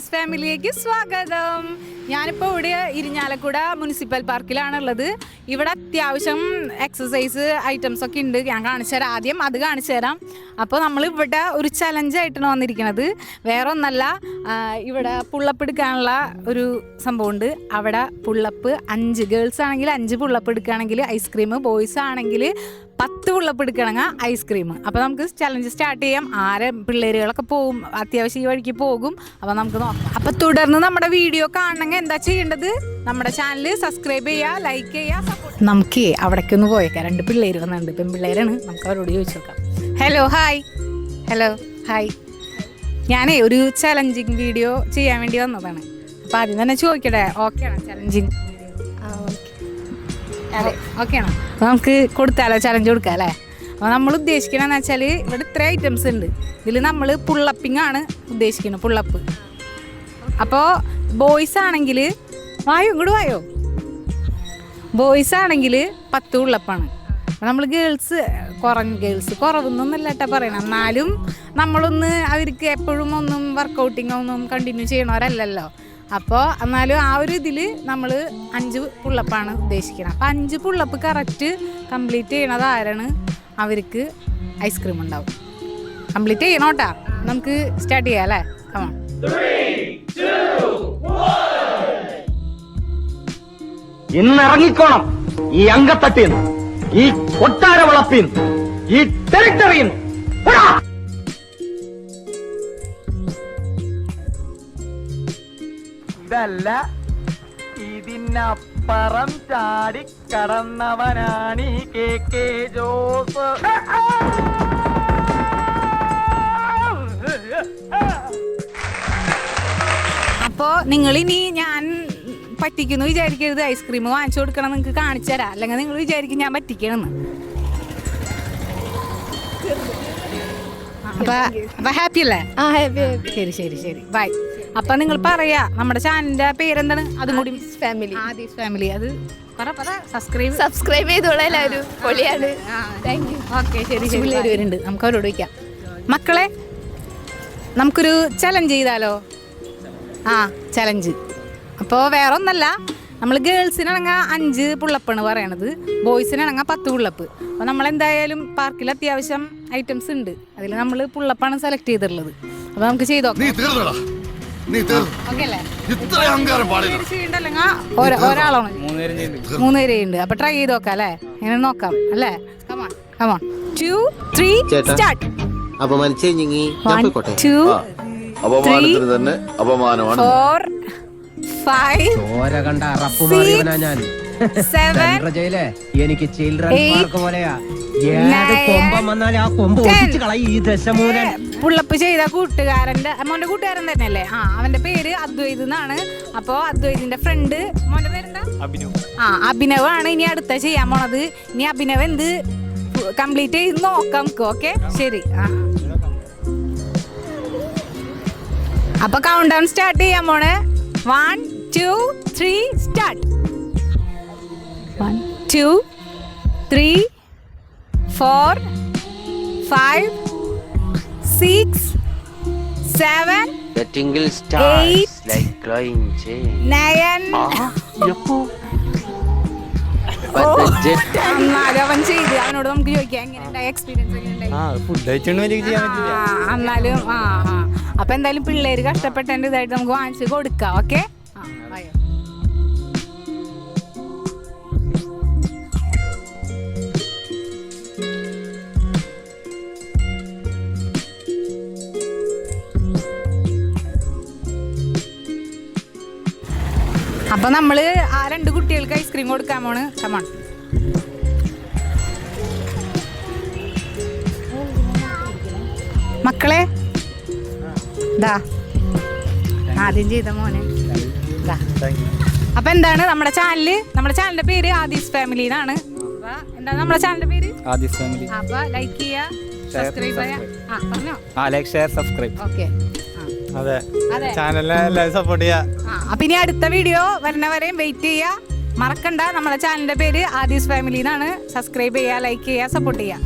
ആദീസ് ഫാമിലിയിലേക്ക് സ്വാഗതം. ഞാനിപ്പോൾ ഇവിടെ ഇരിഞ്ഞാലക്കുട മുനിസിപ്പൽ പാർക്കിലാണുള്ളത്. ഇവിടെ അത്യാവശ്യം എക്സസൈസ് ഐറ്റംസ് ഒക്കെ ഉണ്ട്. ഞാൻ കാണിച്ചു തരാം, ആദ്യം അത് കാണിച്ചു തരാം. അപ്പോൾ നമ്മൾ ഇവിടെ ഒരു ചലഞ്ചായിട്ടാണ് വന്നിരിക്കുന്നത്. വേറെ ഒന്നല്ല, ഇവിടെ പുള്ളപ്പ് എടുക്കാനുള്ള ഒരു സംഭവമുണ്ട്. അവിടെ പുള്ളപ്പ് 5 ഗേൾസ് ആണെങ്കിൽ 5 പുള്ളപ്പ് എടുക്കുകയാണെങ്കിൽ ഐസ്ക്രീം, ബോയ്സ് ആണെങ്കിൽ 10 പുള്ളപ്പ് എടുക്കണമെങ്കിൽ ഐസ്ക്രീം. അപ്പോൾ നമുക്ക് ചലഞ്ച് സ്റ്റാർട്ട് ചെയ്യാം. പിള്ളേരുകളൊക്കെ പോകും, അത്യാവശ്യം ഈ വഴിക്ക് പോകും. അപ്പോൾ നമുക്ക് നോക്കാം. അപ്പോൾ തുടർന്ന് നമ്മുടെ വീഡിയോ കാണണമെങ്കിൽ എന്താ ചെയ്യേണ്ടത്? നമ്മുടെ ചാനൽ സബ്സ്ക്രൈബ് ചെയ്യുക, ലൈക്ക് ചെയ്യുക. നമുക്ക് അവിടേക്കൊന്ന് പോയേക്കാം. 2 പിള്ളേർ വന്നിട്ടുണ്ട്, പെൺപിള്ളേരാണ്. നമുക്ക് അവരോട് ചോദിച്ചു നോക്കാം. Hello hi. ഞാനേ ഒരു ചലഞ്ചിങ് വീഡിയോ ചെയ്യാൻ വേണ്ടി വന്നതാണ്. അപ്പോൾ ആദ്യം തന്നെ ചോദിക്കട്ടെ, ഓക്കെയാണോ ചലഞ്ചിങ് വീഡിയോ? അതെ, ഓക്കെയാണോ? അപ്പോൾ നമുക്ക് കൊടുക്കാമല്ലോ, ചലഞ്ച് കൊടുക്കാം അല്ലേ? അപ്പോൾ നമ്മൾ ഉദ്ദേശിക്കണമെന്ന് വെച്ചാൽ ഇവിടെ ഇത്ര ഐറ്റംസ് ഉണ്ട്. ഇതിൽ നമ്മൾ പുള്ളപ്പിംഗ് ആണ് ഉദ്ദേശിക്കുന്നത്, പുള്ളപ്പ്. അപ്പോൾ ബോയ്സ് ആണെങ്കിൽ വായോ ബോയ്സ് ആണെങ്കിൽ 10 പുള്ളപ്പാണ്. നമ്മൾ ഗേൾസ് കുറവൊന്നൊന്നല്ല കേട്ടോ പറയണം. എന്നാലും നമ്മളൊന്ന് അവർക്ക് എപ്പോഴും ഒന്നും വർക്കൗട്ടിങ് ഒന്നും കണ്ടിന്യൂ ചെയ്യണവരല്ലല്ലോ. അപ്പോൾ എന്നാലും ആ ഒരു ഇതിൽ നമ്മൾ 5 പുള്ളപ്പാണ് ഉദ്ദേശിക്കുന്നത്. അപ്പോൾ 5 പുള്ളപ്പ് കറക്റ്റ് കംപ്ലീറ്റ് ചെയ്യണത് ആരാണ് അവർക്ക് ഐസ്ക്രീം ഉണ്ടാവും. കംപ്ലീറ്റ് ചെയ്യണോട്ടാ. നമുക്ക് സ്റ്റാർട്ട് ചെയ്യാം അല്ലേ? കമോൺ. 3, 2, 1. ഇന്നിറങ്ങിക്കോണം ഈ അങ്കത്തട്ടിന്ന്, ഈ കൊട്ടാര വളപ്പിന്ന്, ഈ ടെറിട്ടറിന്ന്. ഇതല്ല, ഇതിനപ്പുറം ചാടി കടന്നവനാണ് ഈ KK ജോസ്. അപ്പോൾ നിങ്ങളിനി ഞാൻ പറ്റിക്കുന്നു വിചാരിക്കരുത്. ഐസ്ക്രീം വാങ്ങിച്ചു കൊടുക്കണം, നിങ്ങൾക്ക് കാണിച്ചു തരാം. അല്ലെങ്കിൽ നിങ്ങൾ വിചാരിക്കും ഞാൻ പറ്റിക്കണമെന്ന്. അപ്പൊ ഹാപ്പി അല്ലേ? ശരി ബൈ. അപ്പൊ നിങ്ങൾ പറയാ നമ്മുടെ ചാനലിന്റെ പേരെന്താണ്? അതും കൂടി ആദീസ് ഫാമിലി. അത് പറ സബ്സ്ക്രൈബ് ചെയ്തോളാം എല്ലാവരും. പൊളിയാണ്. ഓക്കെ, ശരി. പിള്ളേർ വരുന്നുണ്ട്, നമുക്ക് അവരോട് ചോദിക്കാം. മക്കളെ, നമുക്കൊരു ചലഞ്ച് ചെയ്താലോ? ചലഞ്ച്. അപ്പോൾ വേറെ ഒന്നല്ല, നമ്മൾ ഗേൾസിനാണെങ്കിൽ 5 പുള്ളപ്പാണ് പറയണത്, ബോയ്സിനാണെങ്കിൽ 10 പുള്ളപ്പ്. അപ്പോൾ നമ്മളെന്തായാലും പാർക്കിൽ അത്യാവശ്യം ഐറ്റംസ് ഉണ്ട്, അതിൽ നമ്മൾ പുള്ളപ്പാണ് സെലക്ട് ചെയ്തിട്ടുള്ളത്. അപ്പോൾ നമുക്ക് ചെയ്തോ? ഓക്കെ അല്ലേ? ഒരാളാണ്, 3 പേരുണ്ട്. അപ്പോൾ ട്രൈ ചെയ്ത് നോക്കാം അല്ലേ? ഇങ്ങനെ നോക്കാം അല്ലേ? Come on 2, 3 start. 1, 2, 3, 4, 5, 6, 7, എനിക്ക് ചിൽഡ്രൻ പാർക്ക് പോലെയാ. പുള്ളപ്പ് ചെയ്ത മോന്റെ കൂട്ടുകാരൻ തന്നെയല്ലേ? അവന്റെ പേര് അദ്വൈത് എന്നാണ്. അപ്പൊ അദ്വൈതിന്റെ ഫ്രണ്ട്, മോന്റെ പേരെന്താ? അഭിനവ് ആണ് ഇനി അടുത്ത ചെയ്യാൻ പോണത്. ഇനി അഭിനവ് എന്ത് കംപ്ലീറ്റ് ചെയ്ത് നോക്കാം. ഓക്കെ, ശരി. അപ്പൊ കൗണ്ട് ഡൗൺ സ്റ്റാർട്ട് ചെയ്യാൻ പോണ്. 1, 2, 3 സ്റ്റാർട്ട്. 1, 2, 3, 4, 5, 6, 7, 8, 9. അവൻ ചെയ്ത്, അവനോട് നമുക്ക് ചോദിക്കാം എങ്ങനെയുണ്ടായി, എക്സ്പീരിയൻസ് എന്നാലും. അപ്പൊ എന്തായാലും പിള്ളേര് കഷ്ടപ്പെട്ടതിന്റെ ഇതായിട്ട് നമുക്ക് വാങ്ങിച്ച് കൊടുക്കാം. ഓക്കെ, അപ്പൊ നമ്മള് ആ 2 കുട്ടികൾക്ക് ഐസ്ക്രീം കൊടുക്കാൻ പോണ്. കമോൺ. മക്കളെ, ആദ്യം ചെയ്ത മോനെ. അപ്പൊ എന്താണ് നമ്മുടെ ചാനലിന്റെ പേര് ആദീസ് ഫാമിലി എന്നാണ്. എന്താണ് നമ്മുടെ ചാനലിന്റെ പേര്? ആദീസ് ഫാമിലി. അപ്പൊ ലൈക്ക് ചെയ്യാ, സബ്സ്ക്രൈബ് ചെയ്യാ. പറഞ്ഞോ? Like, share, subscribe. ഓക്കെ, അതെ, ചാനലിനെ എല്ലാവരും സപ്പോർട്ട് ചെയ്യാ. അപ്പൊ ഇനി അടുത്ത വീഡിയോ വരുന്നവരെയും വെയിറ്റ് ചെയ്യാ. മറക്കണ്ട, നമ്മുടെ ചാനലിന്റെ പേര് ആദീസ് ഫാമിലി എന്നാണ്. സബ്സ്ക്രൈബ് ചെയ്യാ, ലൈക്ക് ചെയ്യാ, സപ്പോർട്ട് ചെയ്യാ.